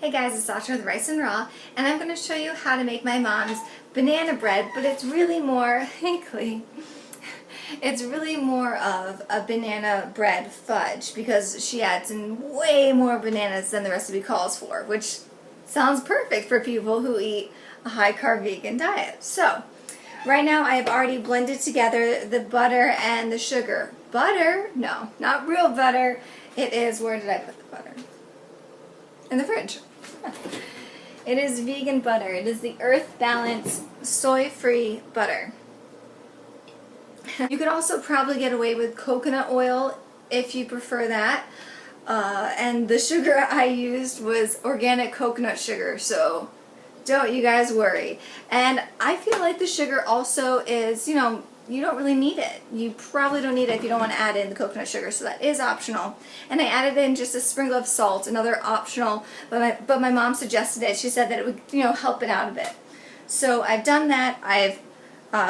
Hey guys, it's Sasha with Rice and Raw, and I'm going to show you how to make my mom's banana bread, but it's really more, it's really more of a banana bread fudge because she adds in way more bananas than the recipe calls for, which sounds perfect for people who eat a high-carb vegan diet. So, right now I have already blended together the butter and the sugar. Butter? No, not real butter. It is, where did I put the butter? In the fridge. It is vegan butter. It is the EarthBalance soy-free butter. You could also probably get away with coconut oil if you prefer that. And the sugar I used was organic coconut sugar, so don't you guys worry. And I feel like the sugar also is, you don't really need it. You probably don't need it if you don't want to add in the coconut sugar, so that is optional. And I added in just a sprinkle of salt, another optional, but my mom suggested it. She said that it would, help it out a bit. So I've done that. I've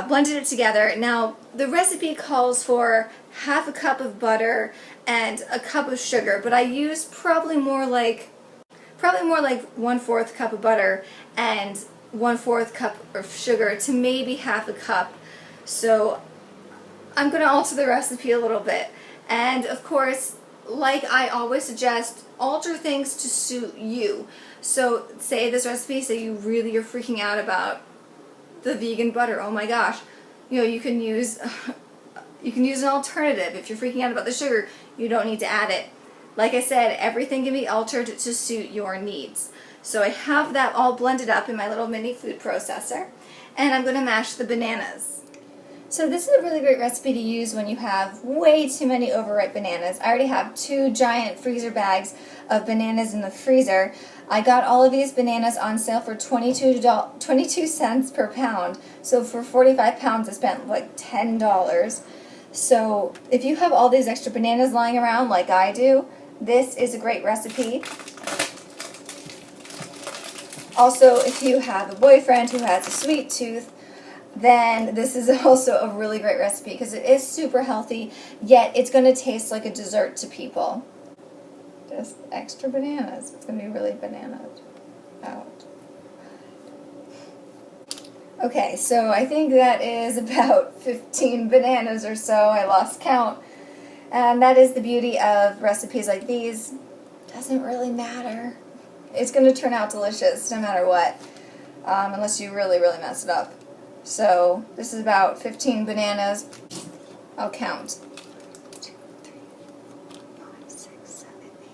blended it together. Now, the recipe calls for half a cup of butter and a cup of sugar, but I used probably more like 1/4 cup of butter and 1/4 cup of sugar to maybe half a cup. So I'm going to alter the recipe a little bit. And of course, like I always suggest, alter things to suit you. So say this recipe, say you really are freaking out about the vegan butter. Oh my gosh. You can use an alternative. If you're freaking out about the sugar, you don't need to add it. Like I said, everything can be altered to suit your needs. So I have that all blended up in my little mini food processor, and I'm going to mash the bananas. So this is a really great recipe to use when you have way too many overripe bananas. I already have 2 giant freezer bags of bananas in the freezer. I got all of these bananas on sale for 22 cents per pound. So for 45 pounds I spent like $10. So if you have all these extra bananas lying around like I do, this is a great recipe. Also, if you have a boyfriend who has a sweet tooth, then this is also a really great recipe because it is super healthy, yet it's going to taste like a dessert to people. Just extra bananas. It's going to be really bananaed out. Okay, so I think that is about 15 bananas or so. I lost count. And that is the beauty of recipes like these. Doesn't really matter. It's going to turn out delicious no matter what, unless you really, really mess it up. So this is about 15 bananas. I'll count. 2, 3, 4, 5, 6, 7, 8,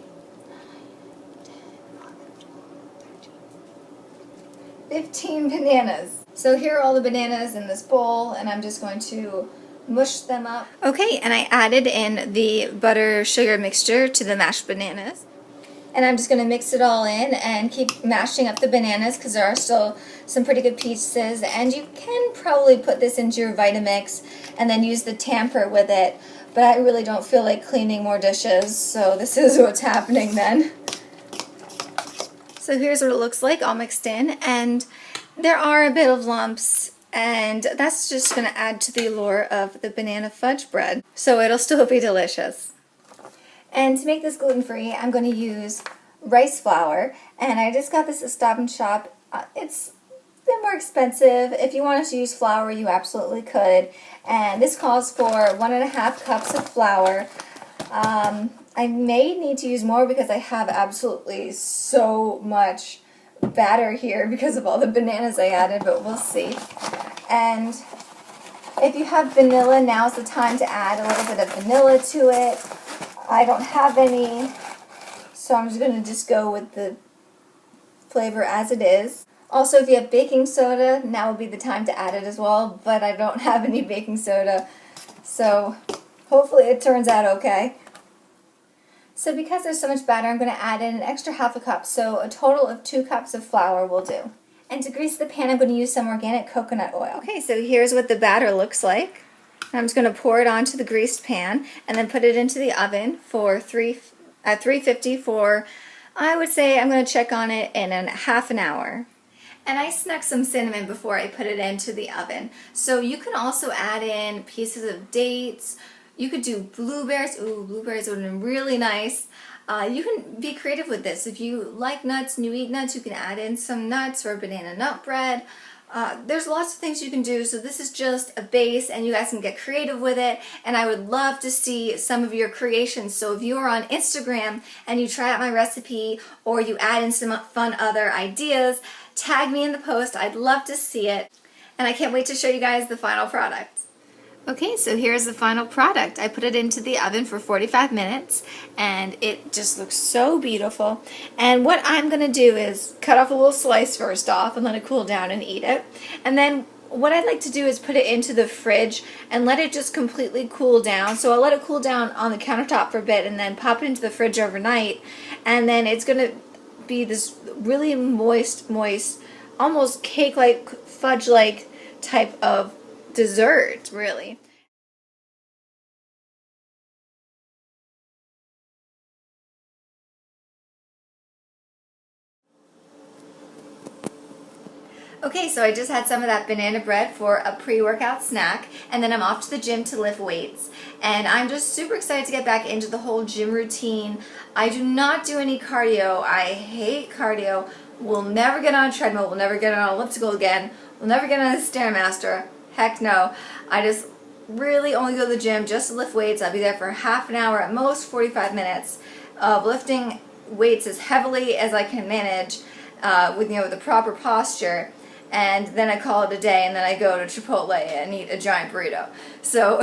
9, 10, 11, 12, 13. 15 bananas. So here are all the bananas in this bowl, and I'm just going to mush them up. Okay, and I added in the butter-sugar mixture to the mashed bananas. And I'm just going to mix it all in and keep mashing up the bananas because there are still some pretty good pieces. And you can probably put this into your Vitamix and then use the tamper with it. But I really don't feel like cleaning more dishes, so this is what's happening then. So here's what it looks like all mixed in. And there are a bit of lumps, and that's just going to add to the allure of the banana fudge bread. So it'll still be delicious. And to make this gluten-free, I'm going to use rice flour, and I just got this at Stop and Shop. It's a bit more expensive. If you wanted to use flour, you absolutely could. And this calls for 1.5 cups of flour. I may need to use more because I have absolutely so much batter here because of all the bananas I added, but we'll see. And if you have vanilla, now's the time to add a little bit of vanilla to it. I don't have any, so I'm just going to go with the flavor as it is. Also, if you have baking soda, now would be the time to add it as well, but I don't have any baking soda, so hopefully it turns out okay. So because there's so much batter, I'm going to add in an extra half a cup, so a total of 2 cups of flour will do. And to grease the pan, I'm going to use some organic coconut oil. Okay, so here's what the batter looks like. I'm just going to pour it onto the greased pan and then put it into the oven for 350 for, I would say I'm going to check on it in half an hour. And I snuck some cinnamon before I put it into the oven. So you can also add in pieces of dates. You could do blueberries. Ooh, blueberries would have been really nice. You can be creative with this. If you like nuts and you eat nuts, you can add in some nuts or banana nut bread. There's lots of things you can do, so this is just a base and you guys can get creative with it, and I would love to see some of your creations. So if you are on Instagram and you try out my recipe or you add in some fun other ideas, tag me in the post. I'd love to see it, and I can't wait to show you guys the final product. Okay, so here's the final product. I put it into the oven for 45 minutes and it just looks so beautiful. And what I'm going to do is cut off a little slice first off and let it cool down and eat it. And then what I'd like to do is put it into the fridge and let it just completely cool down. So I'll let it cool down on the countertop for a bit and then pop it into the fridge overnight. And then it's going to be this really moist, almost cake-like, fudge-like type of dessert, really. Okay, so I just had some of that banana bread for a pre-workout snack, and then I'm off to the gym to lift weights. And I'm just super excited to get back into the whole gym routine. I do not do any cardio. I hate cardio. We'll never get on a treadmill. We'll never get on an elliptical again. We'll never get on a Stairmaster. Heck no. I just really only go to the gym just to lift weights. I'll be there for half an hour, at most 45 minutes of lifting weights as heavily as I can manage with the proper posture. And then I call it a day, and then I go to Chipotle and eat a giant burrito. So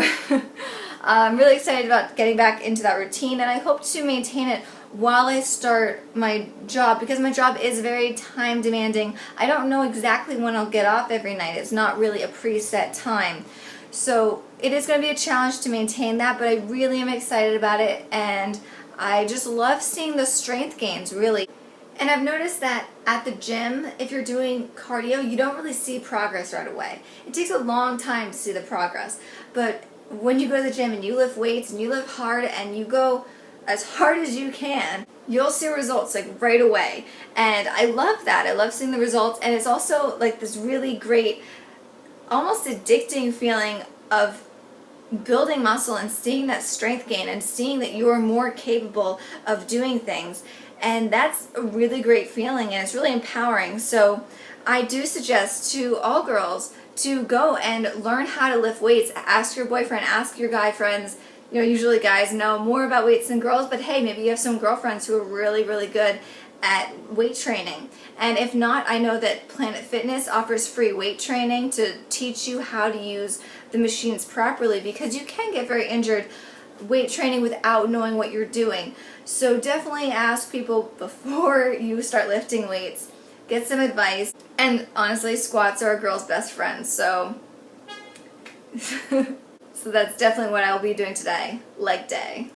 I'm really excited about getting back into that routine, and I hope to maintain it while I start my job, because my job is very time demanding. I don't know exactly when I'll get off every night. It's not really a preset time. So it is going to be a challenge to maintain that, but I really am excited about it, and I just love seeing the strength gains, really. And I've noticed that at the gym, if you're doing cardio, you don't really see progress right away. It takes a long time to see the progress. But when you go to the gym and you lift weights and you lift hard and you go as hard as you can, you'll see results like right away. And I love that. I love seeing the results. And it's also like this really great, almost addicting feeling of building muscle and seeing that strength gain and seeing that you are more capable of doing things. And that's a really great feeling, and it's really empowering. So I do suggest to all girls to go and learn how to lift weights. Ask your boyfriend, ask your guy friends. Usually guys know more about weights than girls, but hey, maybe you have some girlfriends who are really, really good at weight training. And if not, I know that Planet Fitness offers free weight training to teach you how to use the machines properly, because you can get very injured weight training without knowing what you're doing. So definitely ask people before you start lifting weights. Get some advice. And honestly, squats are a girl's best friend, so so that's definitely what I'll be doing today, leg day.